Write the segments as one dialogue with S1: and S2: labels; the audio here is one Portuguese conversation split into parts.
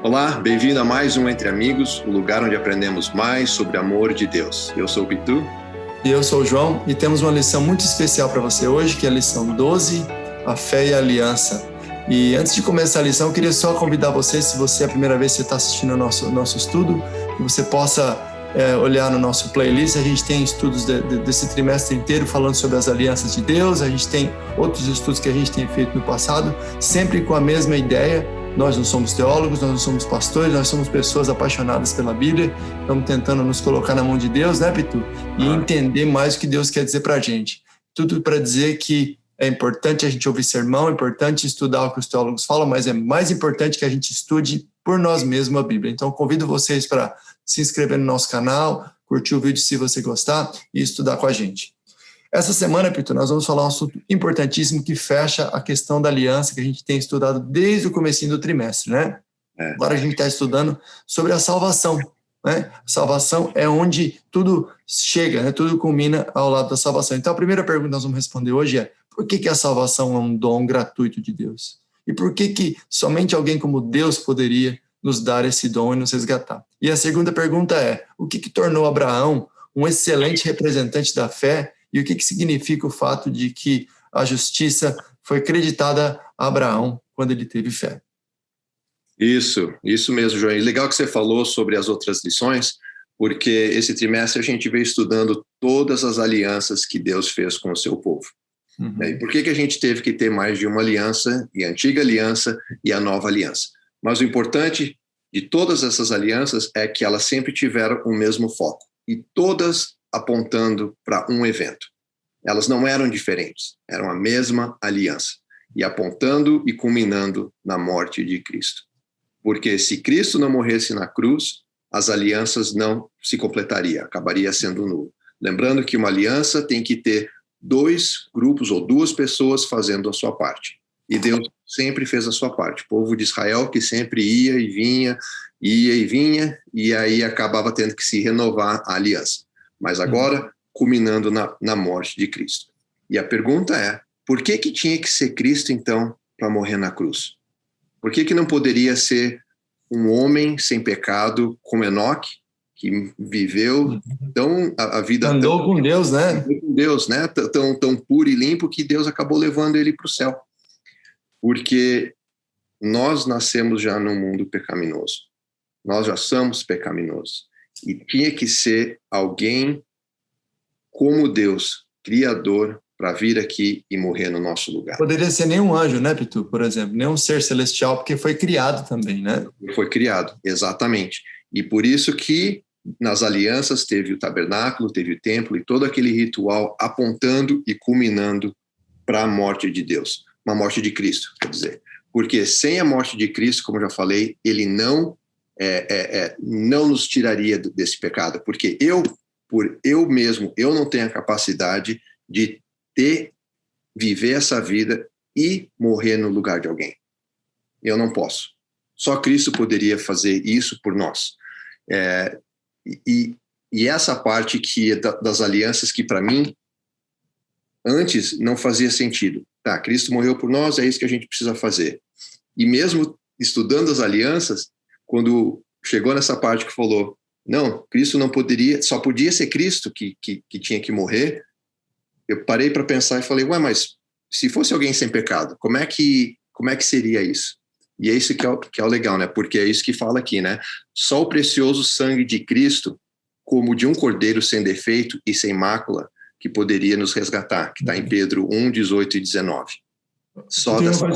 S1: Olá, bem-vindo a mais um Entre Amigos, o lugar onde aprendemos mais sobre o amor de Deus. Eu sou o Pitu.
S2: E eu sou o João, e temos uma lição muito especial para você hoje, que é a lição 12, a fé e a aliança. E antes de começar a lição, eu queria só convidar você, se você é a primeira vez que você está assistindo o nosso estudo, que você possa olhar no nosso playlist. A gente tem estudos desse trimestre inteiro falando sobre as alianças de Deus, a gente tem outros estudos que a gente tem feito no passado, sempre com a mesma ideia. Nós não somos teólogos, nós não somos pastores, nós somos pessoas apaixonadas pela Bíblia, estamos tentando nos colocar na mão de Deus, né, Pitu? E entender mais o que Deus quer dizer para a gente. Tudo para dizer que é importante a gente ouvir sermão, é importante estudar o que os teólogos falam, mas é mais importante que a gente estude por nós mesmos a Bíblia. Então, convido vocês para se inscrever no nosso canal, curtir o vídeo se você gostar e estudar com a gente. Essa semana, Pitu, nós vamos falar um assunto importantíssimo que fecha a questão da aliança que a gente tem estudado desde o comecinho do trimestre, né? Agora a gente está estudando sobre a salvação, né? A salvação é onde tudo chega, né? Tudo culmina ao lado da salvação. Então, a primeira pergunta que nós vamos responder hoje é: por que a salvação é um dom gratuito de Deus? E por que somente alguém como Deus poderia nos dar esse dom e nos resgatar? E a segunda pergunta é: o que tornou Abraão um excelente representante da fé? E o que significa o fato de que a justiça foi creditada a Abraão quando ele teve fé?
S1: Isso mesmo, João. E legal que você falou sobre as outras lições, porque esse trimestre a gente veio estudando todas as alianças que Deus fez com o seu povo. E por que a gente teve que ter mais de uma aliança, e a antiga aliança e a nova aliança? Mas o importante de todas essas alianças é que elas sempre tiveram o mesmo foco, e todas apontando para um evento. Elas não eram diferentes, eram a mesma aliança, e apontando e culminando na morte de Cristo. Porque se Cristo não morresse na cruz, as alianças não se completariam, acabaria sendo nulo. Lembrando que uma aliança tem que ter dois grupos ou duas pessoas fazendo a sua parte. E Deus sempre fez a sua parte. O povo de Israel que sempre ia e vinha, e aí acabava tendo que se renovar a aliança. Mas agora, culminando na morte de Cristo. E a pergunta é: por que tinha que ser Cristo, então, para morrer na cruz? Por que não poderia ser um homem sem pecado como Enoque, que viveu a vida...
S2: Andou com Deus, né?
S1: Andou com Deus, né? Tão puro e limpo que Deus acabou levando ele para o céu. Porque nós nascemos já num mundo pecaminoso. Nós já somos pecaminosos. E tinha que ser alguém como Deus, Criador, para vir aqui e morrer no nosso lugar.
S2: Poderia ser nenhum anjo, né, Pitu, por exemplo, nenhum ser celestial, porque foi criado também, né?
S1: Foi criado, exatamente. E por isso que nas alianças teve o tabernáculo, teve o templo e todo aquele ritual apontando e culminando para a morte de Deus, uma morte de Cristo, quer dizer. Porque sem a morte de Cristo, como já falei, ele não nos tiraria desse pecado, porque por eu mesmo, eu não tenho a capacidade de viver essa vida e morrer no lugar de alguém. Eu não posso. Só Cristo poderia fazer isso por nós. E essa parte que das alianças que para mim antes não fazia sentido. Tá, Cristo morreu por nós, é isso que a gente precisa fazer. E mesmo estudando as alianças, quando chegou nessa parte que falou, não, Cristo não poderia, só podia ser Cristo que tinha que morrer, eu parei para pensar e falei, mas se fosse alguém sem pecado, como é que seria isso? E é isso que é o legal, né? Porque é isso que fala aqui, né? Só o precioso sangue de Cristo, como de um cordeiro sem defeito e sem mácula, que poderia nos resgatar, que está em Pedro 1, 18 e 19. Só dessa...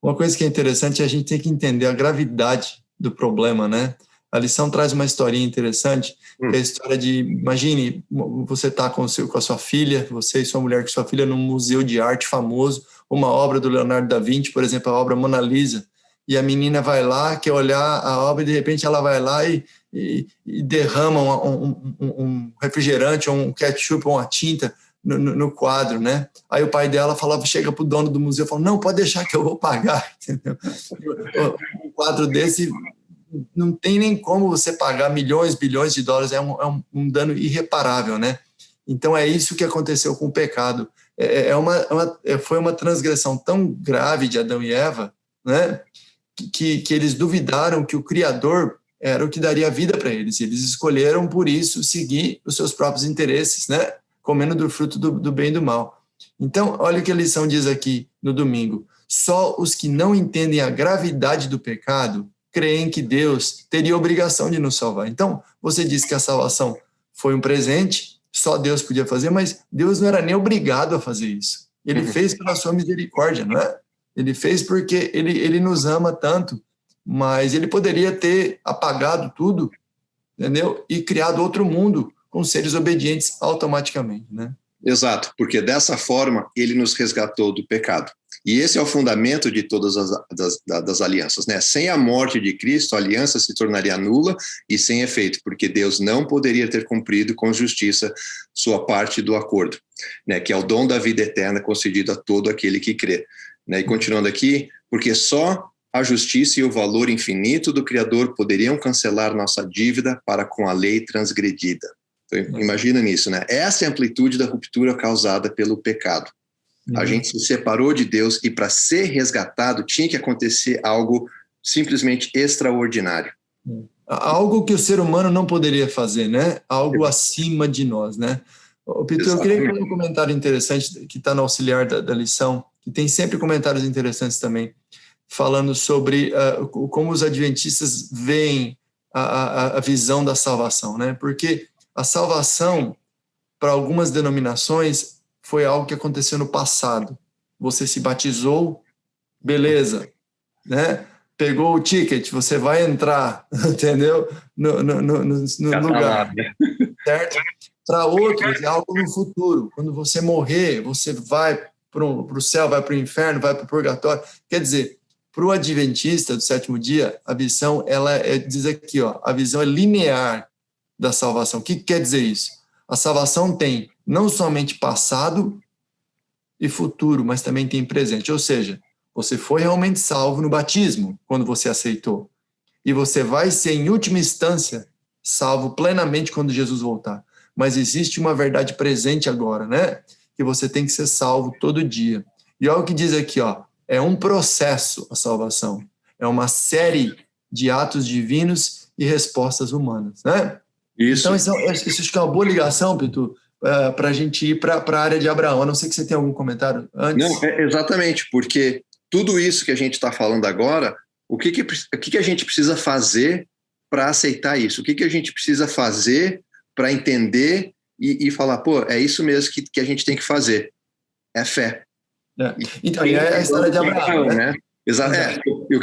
S2: Uma coisa que é interessante é a gente ter que entender a gravidade do problema, né? A lição traz uma historinha interessante, que é a história de, imagine, você está com a sua filha, você e sua mulher com sua filha num museu de arte famoso, uma obra do Leonardo da Vinci, por exemplo, a obra Mona Lisa, e a menina vai lá, quer olhar a obra e de repente ela vai lá e derrama um refrigerante, ou um ketchup, ou uma tinta no quadro, né? Aí o pai dela chega pro dono do museu e fala, não, pode deixar que eu vou pagar, entendeu? Um quadro desse não tem nem como você pagar milhões, bilhões de dólares, é um dano irreparável, né? Então é isso que aconteceu com o pecado. Foi uma transgressão tão grave de Adão e Eva, né? que eles duvidaram que o Criador era o que daria vida para eles. Eles escolheram, por isso, seguir os seus próprios interesses, né? Comendo do fruto do bem e do mal. Então, olha o que a lição diz aqui no domingo. Só os que não entendem a gravidade do pecado creem que Deus teria obrigação de nos salvar. Então, você disse que a salvação foi um presente, só Deus podia fazer, mas Deus não era nem obrigado a fazer isso. Ele fez pela sua misericórdia, não é? Ele fez porque ele nos ama tanto, mas ele poderia ter apagado tudo, entendeu? E criado outro mundo com seres obedientes automaticamente, né?
S1: Exato, porque dessa forma ele nos resgatou do pecado. E esse é o fundamento de todas das alianças, né? Sem a morte de Cristo, a aliança se tornaria nula e sem efeito, porque Deus não poderia ter cumprido com justiça sua parte do acordo, né? Que é o dom da vida eterna concedido a todo aquele que crê. Né? E continuando aqui, porque só a justiça e o valor infinito do Criador poderiam cancelar nossa dívida para com a lei transgredida. Então, imagina nisso, né? Essa é a amplitude da ruptura causada pelo pecado. A gente se separou de Deus e para ser resgatado tinha que acontecer algo simplesmente extraordinário.
S2: Algo que o ser humano não poderia fazer, né? Algo acima de nós, né? Peter, eu queria fazer um comentário interessante que está no auxiliar da lição, que tem sempre comentários interessantes também, falando sobre como os adventistas veem a visão da salvação, né? Porque a salvação, para algumas denominações, foi algo que aconteceu no passado. Você se batizou, beleza, né? Pegou o ticket, você vai entrar, entendeu? No lugar, certo? Para outros, é algo no futuro. Quando você morrer, você vai para o céu, vai para o inferno, vai para o purgatório. Quer dizer, para o adventista do sétimo dia, a visão, diz aqui, ó, a visão é linear da salvação. O que quer dizer isso? A salvação tem não somente passado e futuro, mas também tem presente. Ou seja, você foi realmente salvo no batismo, quando você aceitou. E você vai ser, em última instância, salvo plenamente quando Jesus voltar. Mas existe uma verdade presente agora, né? Que você tem que ser salvo todo dia. E olha o que diz aqui, ó. É um processo a salvação. É uma série de atos divinos e respostas humanas, né?
S1: Isso.
S2: Então, isso acho que é uma boa ligação, Pitu, para a gente ir para a área de Abraão. A não sei que você tenha algum comentário antes.
S1: Não, exatamente, porque tudo isso que a gente está falando agora, o que a gente precisa fazer para aceitar isso? O que a gente precisa fazer para entender e falar, pô, é isso mesmo que a gente tem que fazer? É fé.
S2: Então, é a história de Abraão, né?
S1: Exato. Eu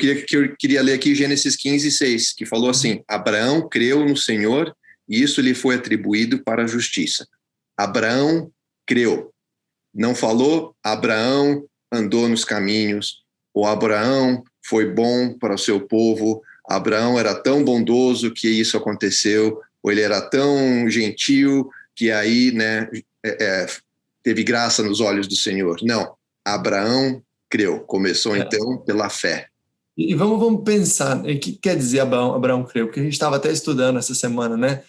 S1: queria ler aqui Gênesis 15:6, que falou assim: Abraão creu no Senhor e isso lhe foi atribuído para a justiça. Abraão creu. Não falou Abraão andou nos caminhos, ou Abraão foi bom para o seu povo, Abraão era tão bondoso que isso aconteceu, ou ele era tão gentil que aí, né, teve graça nos olhos do Senhor. Não, Abraão creu, começou então pela fé.
S2: E vamos pensar, o que quer dizer Abraão creu? Porque a gente estava até estudando essa semana, né?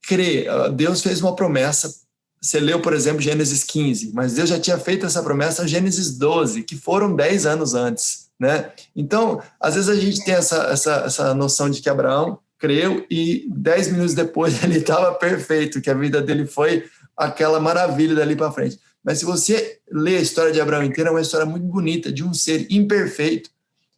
S2: Crer, Deus fez uma promessa. Você leu, por exemplo, Gênesis 15, mas Deus já tinha feito essa promessa em Gênesis 12, que foram 10 anos antes, né? Então, às vezes a gente tem essa noção de que Abraão creu e 10 minutos depois ele estava perfeito, que a vida dele foi aquela maravilha dali para frente. Mas se você lê a história de Abraão inteira, é uma história muito bonita de um ser imperfeito,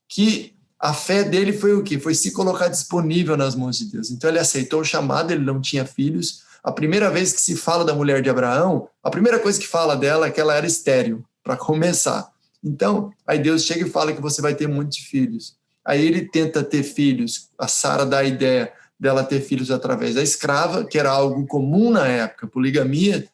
S2: que a fé dele foi o quê? Foi se colocar disponível nas mãos de Deus. Então ele aceitou o chamado, ele não tinha filhos. A primeira vez que se fala da mulher de Abraão, a primeira coisa que fala dela é que ela era estéril, para começar. Então, aí Deus chega e fala que você vai ter muitos filhos. Aí ele tenta ter filhos, a Sara dá a ideia dela ter filhos através da escrava, que era algo comum na época, poligamia.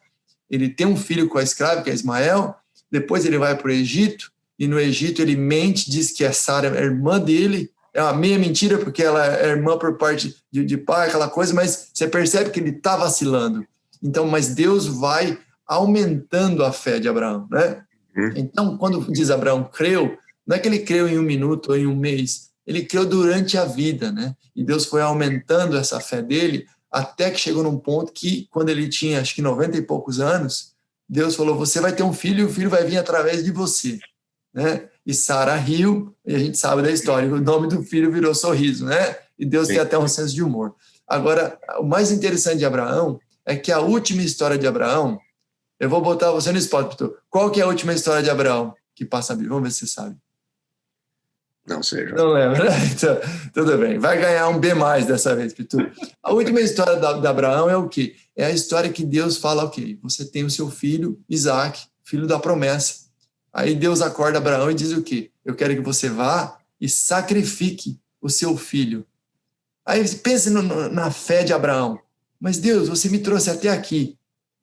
S2: Ele tem um filho com a escrava, que é Ismael, depois ele vai para o Egito, e no Egito ele mente, diz que a Sara é irmã dele, é uma meia mentira, porque ela é irmã por parte de pai, aquela coisa, mas você percebe que ele está vacilando. Então, mas Deus vai aumentando a fé de Abraão, né? Então, quando diz Abraão creu, não é que ele creu em um minuto ou em um mês, ele creu durante a vida, né? E Deus foi aumentando essa fé dele até que chegou num ponto que, quando ele tinha, acho que 90 e poucos anos, Deus falou, você vai ter um filho e o filho vai vir através de você. né? E Sara riu, e a gente sabe da história, o nome do filho virou Sorriso, né? E Deus tem até um senso de humor. Agora, o mais interessante de Abraão é que a última história de Abraão, eu vou botar você no spot, Pitu. Qual que é a última história de Abraão que passa a Bíblia? Vamos ver se você sabe.
S1: Não sei, João.
S2: Não lembra, né? Então, tudo bem. Vai ganhar um B+ dessa vez, Pitu. A última história de Abraão é o quê? É a história que Deus fala, ok, você tem o seu filho, Isaac, filho da promessa. Aí Deus acorda Abraão e diz o quê? Eu quero que você vá e sacrifique o seu filho. Aí pense na fé de Abraão. Mas Deus, você me trouxe até aqui,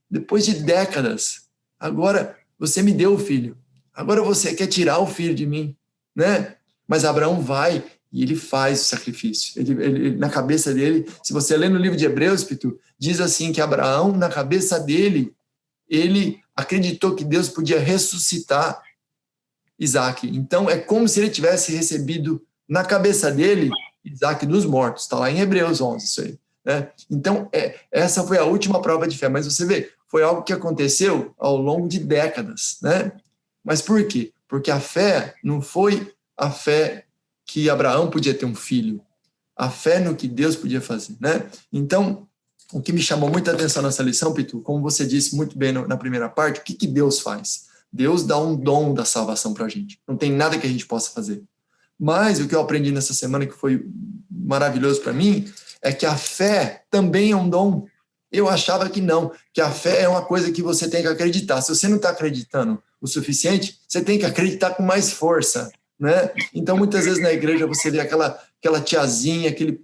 S2: depois de décadas. Agora você me deu o filho. Agora você quer tirar o filho de mim, né? Mas Abraão vai e ele faz o sacrifício. Ele, na cabeça dele, se você ler no livro de Hebreus, Pitu, diz assim que Abraão, na cabeça dele, ele acreditou que Deus podia ressuscitar Isaac. Então, é como se ele tivesse recebido na cabeça dele Isaac dos mortos. Está lá em Hebreus 11, isso aí. Né? Então, essa foi a última prova de fé. Mas você vê, foi algo que aconteceu ao longo de décadas. Né? Mas por quê? Porque a fé não foi a fé que Abraão podia ter um filho. A fé no que Deus podia fazer. Né? Então, o que me chamou muita atenção nessa lição, Pitu, como você disse muito bem na primeira parte, o que Deus faz? Deus dá um dom da salvação para a gente. Não tem nada que a gente possa fazer. Mas o que eu aprendi nessa semana, que foi maravilhoso para mim, é que a fé também é um dom. Eu achava que não, que a fé é uma coisa que você tem que acreditar. Se você não está acreditando o suficiente, você tem que acreditar com mais força. Né? Então, muitas vezes na igreja você vê aquela tiazinha, aquele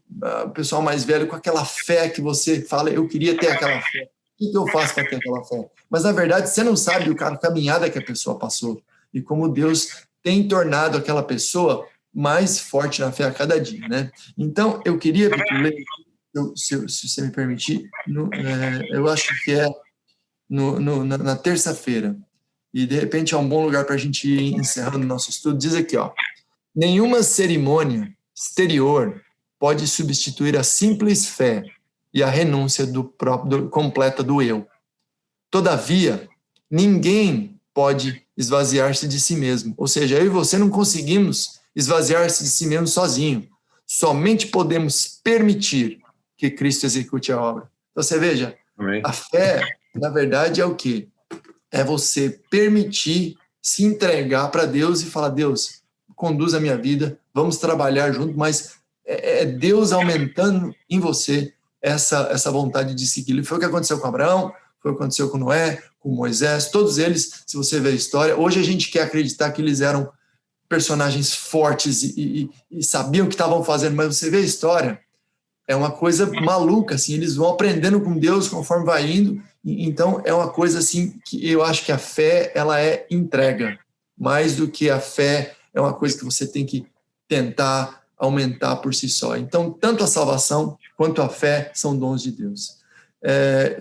S2: pessoal mais velho com aquela fé que você fala, eu queria ter aquela fé. O que eu faço para ter aquela fé? Mas, na verdade, você não sabe a caminhada que a pessoa passou e como Deus tem tornado aquela pessoa mais forte na fé a cada dia. Né? Então, eu queria, ler, se você me permitir, eu acho que é na terça-feira, e de repente é um bom lugar para a gente ir encerrando o nosso estudo. Diz aqui, ó, nenhuma cerimônia exterior pode substituir a simples fé e a renúncia completa do eu. Todavia, ninguém pode esvaziar-se de si mesmo. Ou seja, eu e você não conseguimos esvaziar-se de si mesmo sozinho. Somente podemos permitir que Cristo execute a obra. Então, você veja, Amém. A fé, na verdade, é o quê? É você permitir se entregar para Deus e falar, Deus, conduz a minha vida, vamos trabalhar junto, mas é Deus aumentando em você essa vontade de segui-lo. Foi o que aconteceu com Abraão, foi o que aconteceu com Noé, com Moisés, todos eles, se você ver a história, hoje a gente quer acreditar que eles eram personagens fortes e sabiam o que estavam fazendo, mas você vê a história, é uma coisa maluca, assim, eles vão aprendendo com Deus conforme vai indo, então é uma coisa assim que eu acho que a fé, ela é entrega, mais do que a fé é uma coisa que você tem que tentar aumentar por si só. Então, tanto a salvação quanto a fé são dons de Deus.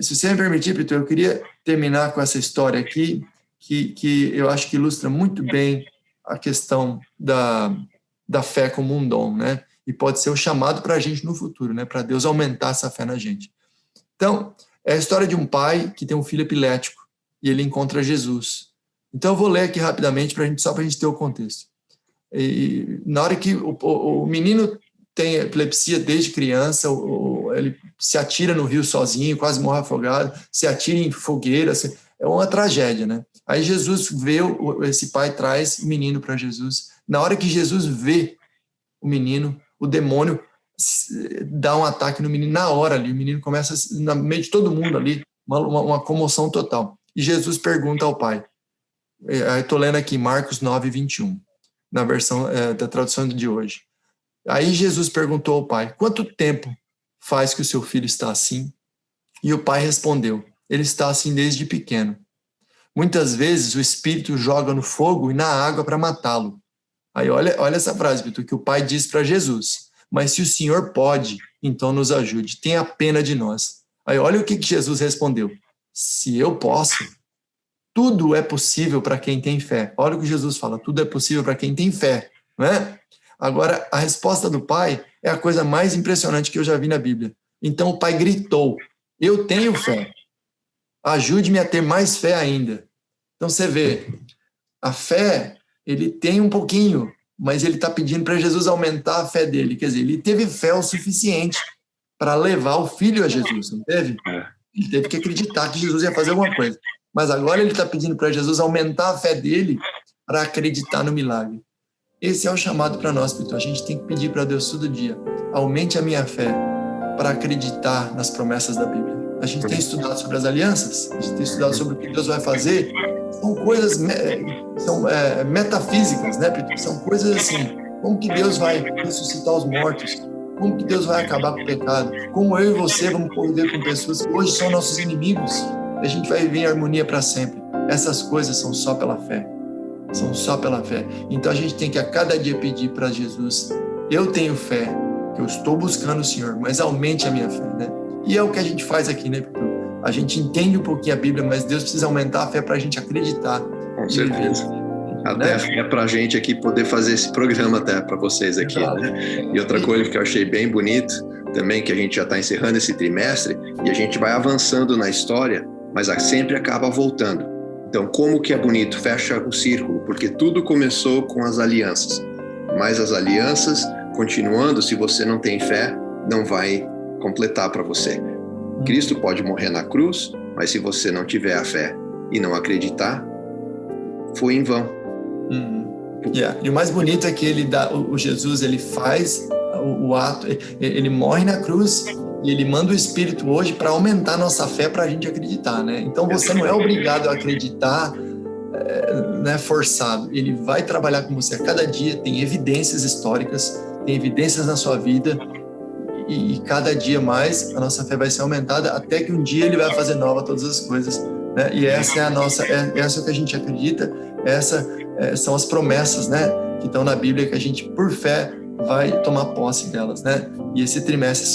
S2: Se você me permitir, Pitu, eu queria terminar com essa história aqui, que eu acho que ilustra muito bem a questão da fé como um dom, né? E pode ser o chamado para a gente no futuro, né? Para Deus aumentar essa fé na gente. Então, é a história de um pai que tem um filho epilético e ele encontra Jesus. Então, eu vou ler aqui rapidamente só para a gente ter o contexto. E na hora que o menino tem epilepsia desde criança, ele se atira no rio sozinho, quase morre afogado, se atira em fogueira, é uma tragédia, né? Aí Jesus vê, esse pai traz o menino para Jesus. Na hora que Jesus vê o menino, o demônio dá um ataque no menino na hora ali, o menino começa, no meio de todo mundo ali, uma comoção total. E Jesus pergunta ao pai, estou lendo aqui Marcos 9, 21, na versão da tradução de hoje. Aí Jesus perguntou ao pai, quanto tempo faz que o seu filho está assim? E o pai respondeu, ele está assim desde pequeno. Muitas vezes o espírito joga no fogo e na água para matá-lo. Aí olha essa frase, Vitor, que o pai diz para Jesus, mas se o Senhor pode, então nos ajude, tenha pena de nós. Aí olha o que Jesus respondeu, se eu posso, tudo é possível para quem tem fé. Olha o que Jesus fala, tudo é possível para quem tem fé, não é? Agora, a resposta do pai é a coisa mais impressionante que eu já vi na Bíblia. Então o pai gritou, eu tenho fé, ajude-me a ter mais fé ainda. Então você vê, a fé ele tem um pouquinho, mas ele está pedindo para Jesus aumentar a fé dele. Quer dizer, ele teve fé o suficiente para levar o filho a Jesus, não teve? Ele teve que acreditar que Jesus ia fazer alguma coisa. Mas agora ele está pedindo para Jesus aumentar a fé dele para acreditar no milagre. Esse é o chamado para nós, Pedro. A gente tem que pedir para Deus todo dia: aumente a minha fé para acreditar nas promessas da Bíblia. A gente tem estudado sobre as alianças, a gente tem estudado sobre o que Deus vai fazer. São coisas, são metafísicas, né, Pedro? São coisas assim: como que Deus vai ressuscitar os mortos? Como que Deus vai acabar com o pecado? Como eu e você vamos conviver com pessoas que hoje são nossos inimigos? A gente vai viver em harmonia para sempre. Essas coisas são só pela fé. São só pela fé. Então a gente tem que a cada dia pedir para Jesus: eu tenho fé, que eu estou buscando o Senhor, mas aumente a minha fé, né? E é o que a gente faz aqui, né, Pedro? A gente entende um pouquinho a Bíblia, mas Deus precisa aumentar a fé para a gente acreditar.
S1: Com certeza. Até é para a gente aqui poder fazer esse programa até para vocês aqui, né? E outra coisa que eu achei bem bonito também, que a gente já está encerrando esse trimestre e a gente vai avançando na história, mas sempre acaba voltando. Então, como que é bonito, fecha o círculo, porque tudo começou com as alianças, mas as alianças, continuando, se você não tem fé, não vai completar para você. Cristo pode morrer na cruz, mas se você não tiver a fé e não acreditar, foi em vão.
S2: E o mais bonito é que o Jesus, ele faz o ato, ele morre na cruz e ele manda o Espírito hoje para aumentar a nossa fé para a gente acreditar, né? Então você não é obrigado a acreditar, né, forçado. Ele vai trabalhar com você a cada dia, tem evidências históricas, tem evidências na sua vida e cada dia mais a nossa fé vai ser aumentada até que um dia ele vai fazer nova todas as coisas, né? E essa é a nossa, essa é o que a gente acredita, são as promessas, né, que estão na Bíblia, que a gente por fé vai tomar posse delas, né? E esse trimestre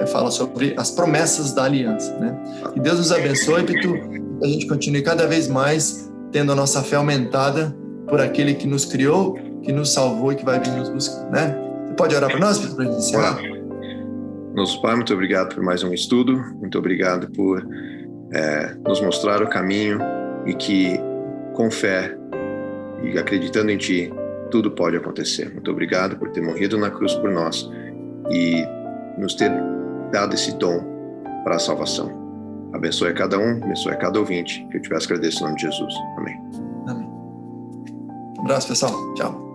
S2: fala sobre as promessas da aliança, né? Que Deus nos abençoe, Pitu, que a gente continue cada vez mais tendo a nossa fé aumentada por aquele que nos criou, que nos salvou e que vai vir nos buscar, né? Você pode orar para nós, Pitu, para a gente encerrar?
S1: Nosso Pai, muito obrigado por mais um estudo, muito obrigado por nos mostrar o caminho e que com fé e acreditando em Ti, tudo pode acontecer. Muito obrigado por ter morrido na cruz por nós e nos ter dado esse dom para a salvação. Abençoe a cada um, abençoe a cada ouvinte. Que eu te peço, agradeço em nome de Jesus. Amém.
S2: Amém. Um abraço, pessoal. Tchau.